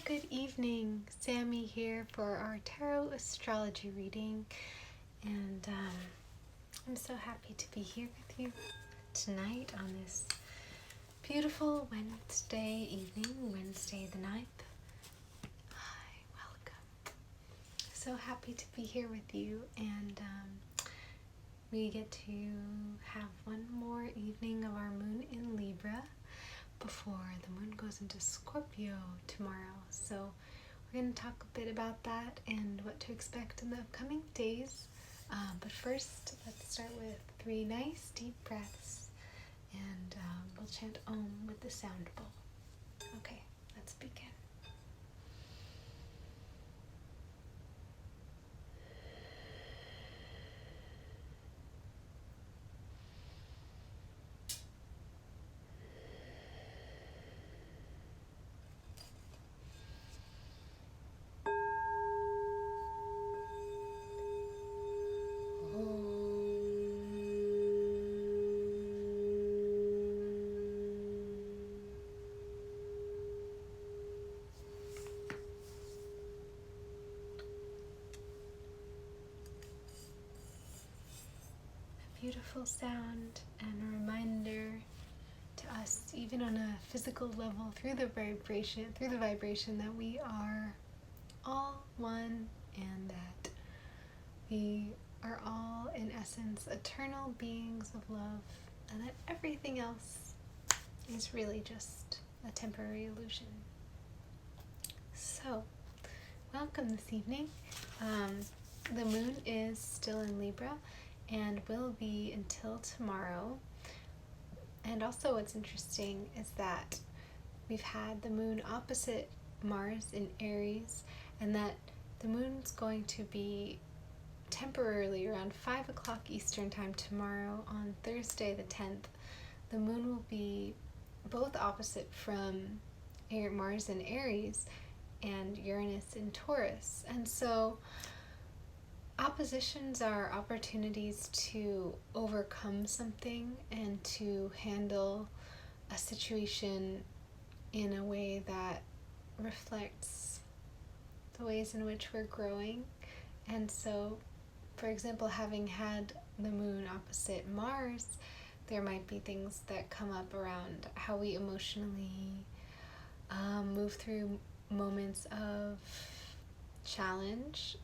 Good evening. Sammy here for our tarot astrology reading, and I'm so happy to be here with you tonight on this beautiful Wednesday evening, Wednesday the 9th. Hi, welcome. So happy to be here with you, and we get to have one more evening of our moon in Libra before the moon goes into Scorpio tomorrow. So we're going to talk a bit about that and what to expect in the upcoming days. But first, let's start with 3 nice deep breaths, and we'll chant Om with the sound bowl. Okay, let's begin. Beautiful sound and a reminder to us, even on a physical level, through the vibration that we are all one, and that we are all in essence eternal beings of love, and that everything else is really just a temporary illusion. So welcome this evening. The moon is still in Libra and will be until tomorrow. And also what's interesting is that we've had the moon opposite Mars in Aries, and that the moon's going to be temporarily around 5 o'clock Eastern time tomorrow on Thursday the 10th. The moon will be both opposite from Mars in Aries and Uranus in Taurus. And so oppositions are opportunities to overcome something and to handle a situation in a way that reflects the ways in which we're growing. And so, for example, having had the moon opposite Mars, there might be things that come up around how we emotionally move through moments of challenge,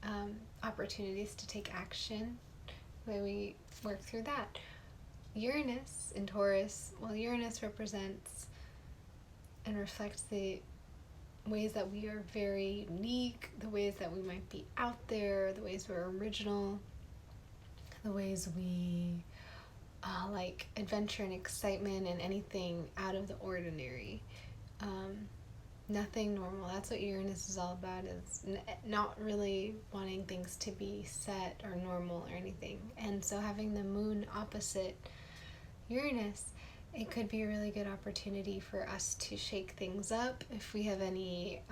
opportunities to take action, the way we work through that. Uranus in Taurus, well, Uranus represents and reflects the ways that we are very unique, the ways that we might be out there, the ways we're original, the ways we like adventure and excitement and anything out of the ordinary. Nothing normal. That's what Uranus is all about, is not really wanting things to be set or normal or anything. And so having the moon opposite Uranus, it could be a really good opportunity for us to shake things up if we have any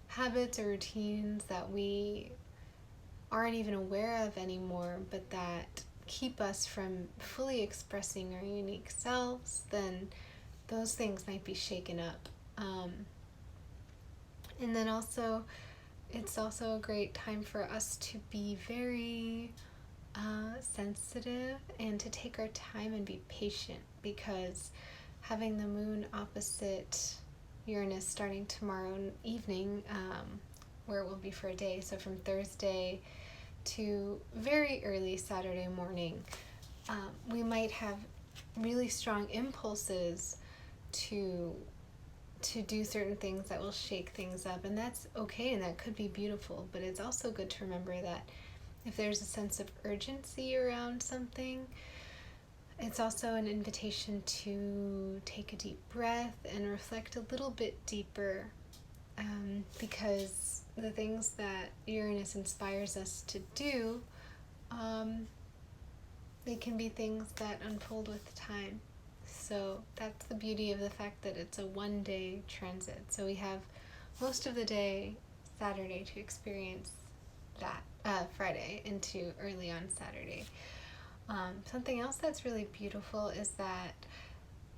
habits or routines that we aren't even aware of anymore, but that keep us from fully expressing our unique selves. Then those things might be shaken up. And then also, it's also a great time for us to be very sensitive and to take our time and be patient, because having the moon opposite Uranus starting tomorrow evening, where it will be for a day, so from Thursday to very early Saturday morning, we might have really strong impulses to do certain things that will shake things up, and that's okay, and that could be beautiful. But it's also good to remember that if there's a sense of urgency around something, it's also an invitation to take a deep breath and reflect a little bit deeper, because the things that Uranus inspires us to do, they can be things that unfold with time. So that's the beauty of the fact that it's a one-day transit. So we have most of the day, Saturday, to experience that, Friday into early on Saturday. Something else that's really beautiful is that,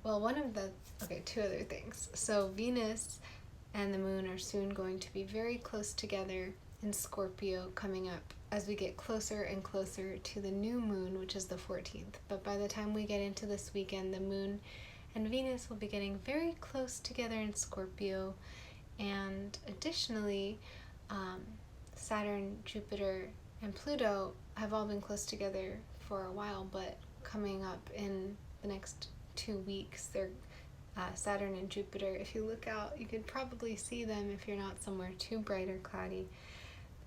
well, two other things. So Venus and the moon are soon going to be very close together in Scorpio, coming up as we get closer and closer to the new moon, which is the 14th. But by the time we get into this weekend, the moon and Venus will be getting very close together in Scorpio. And additionally, Saturn, Jupiter, and Pluto have all been close together for a while, but coming up in the next 2 weeks, they're Saturn and Jupiter, if you look out, you could probably see them if you're not somewhere too bright or cloudy.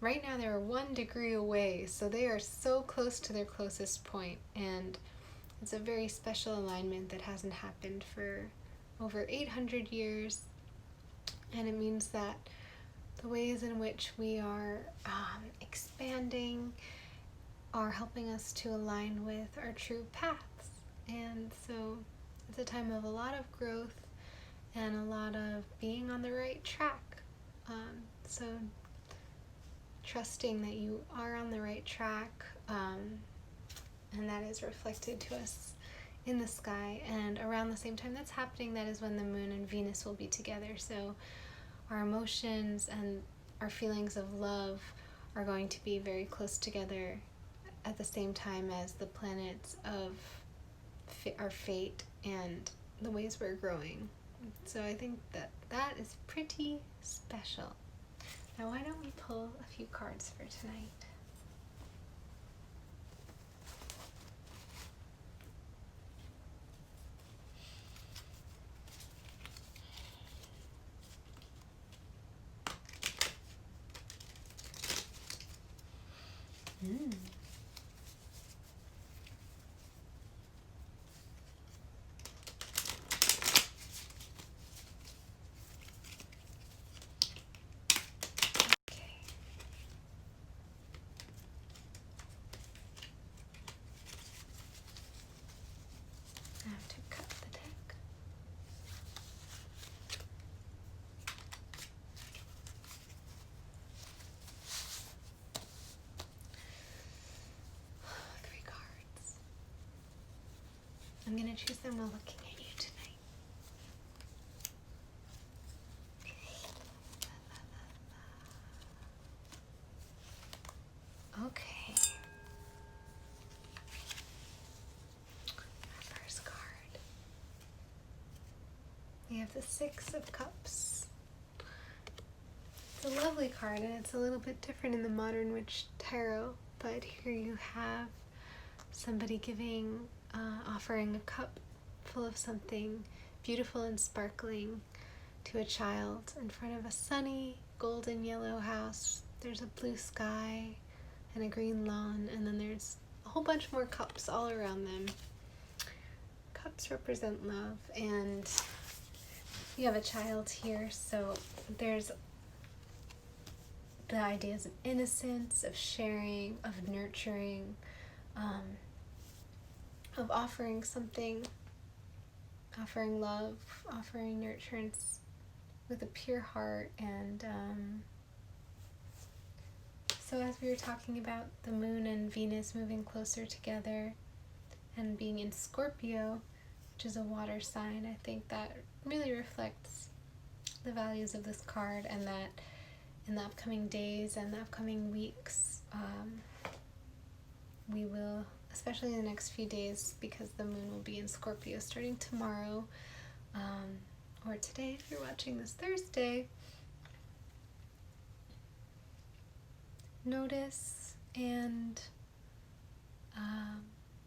Right now they're 1 degree away, so they are so close to their closest point, and it's a very special alignment that hasn't happened for over 800 years, and it means that the ways in which we are expanding are helping us to align with our true paths. And so it's a time of a lot of growth and a lot of being on the right track. So trusting that you are on the right track, and that is reflected to us in the sky. And around the same time that's happening, that is when the moon and Venus will be together. So our emotions and our feelings of love are going to be very close together at the same time as the planets of our fate and the ways we're growing. So I think that that is pretty special. Now why don't we pull a few cards for tonight? I'm going to choose them while looking at you tonight. Okay. Our first card. We have the Six of Cups. It's a lovely card, and it's a little bit different in the Modern Witch Tarot, but here you have somebody offering a cup full of something beautiful and sparkling to a child in front of a sunny golden yellow house. There's a blue sky and a green lawn, and then there's a whole bunch more cups all around them. Cups represent love, and you have a child here, so there's the ideas of innocence, of sharing, of nurturing, of offering something, offering love, offering nurturance with a pure heart. And so as we were talking about the moon and Venus moving closer together and being in Scorpio, which is a water sign, I think that really reflects the values of this card, and that in the upcoming days and the upcoming weeks, we will, especially in the next few days, because the moon will be in Scorpio starting tomorrow, or today if you're watching this Thursday, notice and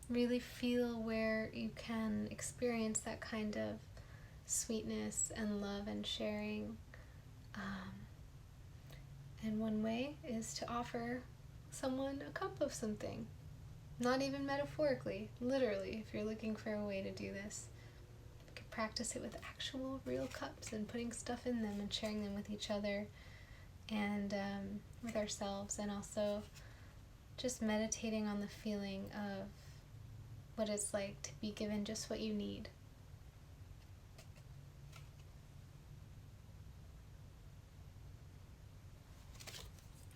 really feel where you can experience that kind of sweetness and love and sharing. And one way is to offer someone a cup of something. Not even metaphorically, literally, if you're looking for a way to do this. You could practice it with actual real cups and putting stuff in them and sharing them with each other and with ourselves, and also just meditating on the feeling of what it's like to be given just what you need.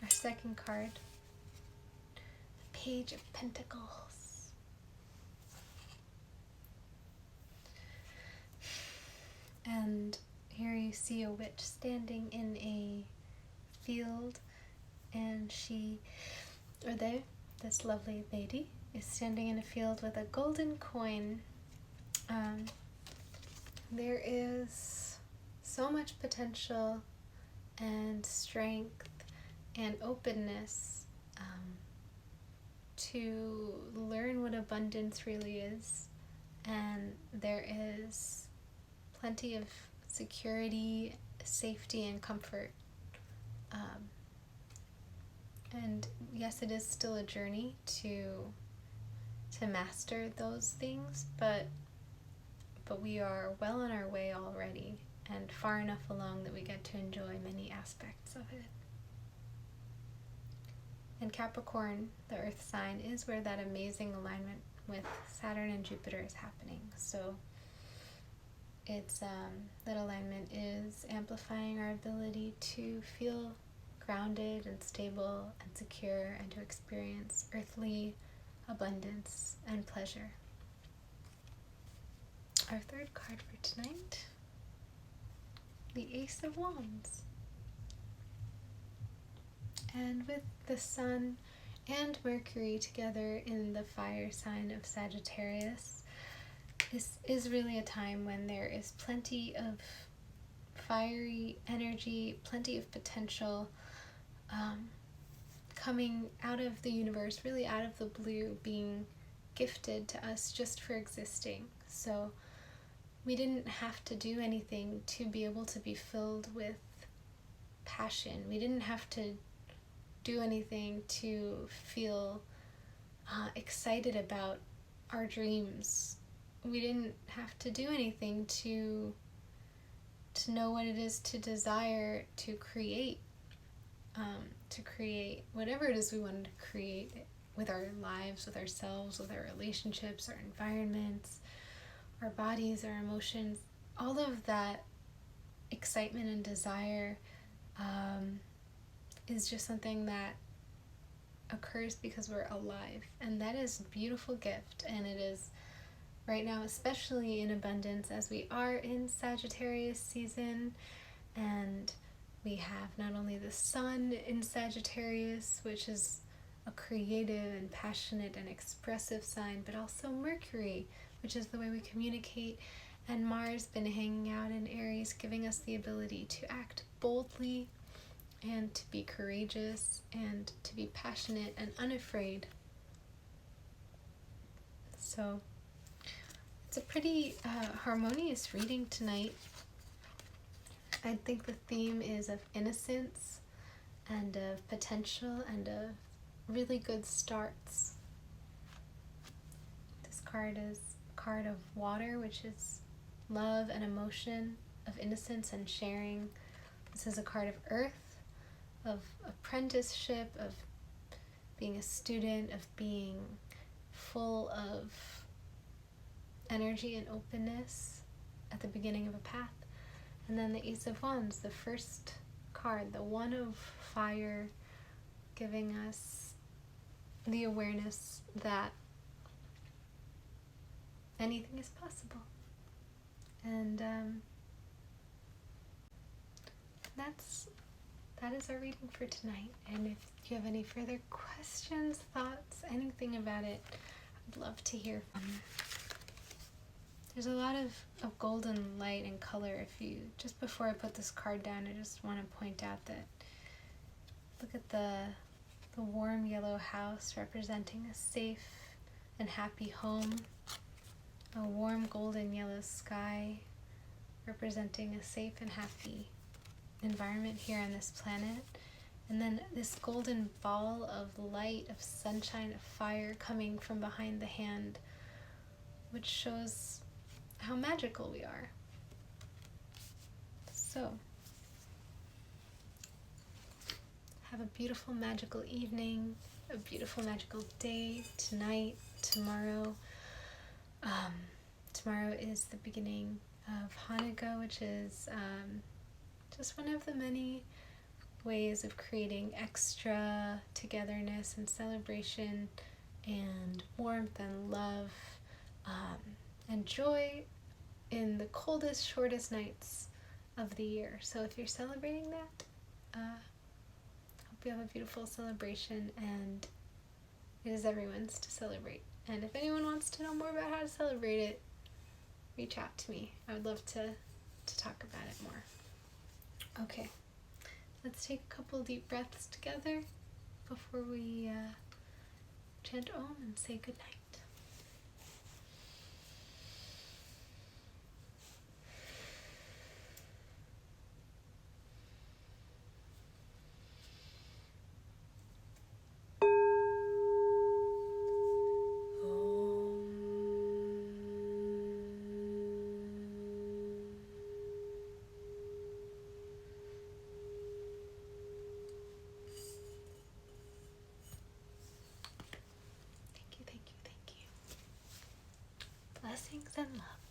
Our second card, the Page of Pentacles. And here you see a witch standing in a field, and this lovely lady is standing in a field with a golden coin. There is so much potential and strength and openness to learn what abundance really is, and there is plenty of security, safety, and comfort. And yes, it is still a journey to master those things, but we are well on our way already, and far enough along that we get to enjoy many aspects of it. And Capricorn, the earth sign, is where that amazing alignment with Saturn and Jupiter is happening. So it's that alignment is amplifying our ability to feel grounded and stable and secure, and to experience earthly abundance and pleasure. Our third card for tonight, the Ace of Wands. And with the Sun and Mercury together in the fire sign of Sagittarius, this is really a time when there is plenty of fiery energy, plenty of potential coming out of the universe, really out of the blue, being gifted to us just for existing. So we didn't have to do anything to be able to be filled with passion. We didn't have to do anything to feel excited about our dreams. We didn't have to do anything to know what it is to desire to create whatever it is we wanted to create with our lives, with ourselves, with our relationships, our environments, our bodies, our emotions. All of that excitement and desire is just something that occurs because we're alive, and that is a beautiful gift. And it is right now, especially in abundance, as we are in Sagittarius season, and we have not only the Sun in Sagittarius, which is a creative and passionate and expressive sign, but also Mercury, which is the way we communicate, and Mars been hanging out in Aries, giving us the ability to act boldly and to be courageous and to be passionate and unafraid. So it's a pretty harmonious reading tonight. I think the theme is of innocence and of potential and of really good starts. This card is a card of water, which is love and emotion, of innocence and sharing. This is a card of earth, of apprenticeship, of being a student, of being full of energy and openness at the beginning of a path. And then the Ace of Wands, the first card, the one of fire, giving us the awareness that anything is possible. And that is our reading for tonight. And if you have any further questions, thoughts, anything about it, I'd love to hear from you. There's a lot of golden light and color. Just before I put this card down, I just want to point out that look at the warm yellow house representing a safe and happy home, a warm golden yellow sky representing a safe and happy environment here on this planet, and then this golden ball of light, of sunshine, of fire coming from behind the hand, which shows how magical we are. So, have a beautiful magical evening, a beautiful magical day, tonight, tomorrow. Tomorrow is the beginning of Hanukkah, which is just one of the many ways of creating extra togetherness and celebration and warmth and love and joy in the coldest, shortest nights of the year. So if you're celebrating that, hope you have a beautiful celebration, and it is everyone's to celebrate. And if anyone wants to know more about how to celebrate it, reach out to me. I would love to talk about it more. Okay, let's take a couple deep breaths together before we chant Om and say goodnight. Thank you. Blessings and love.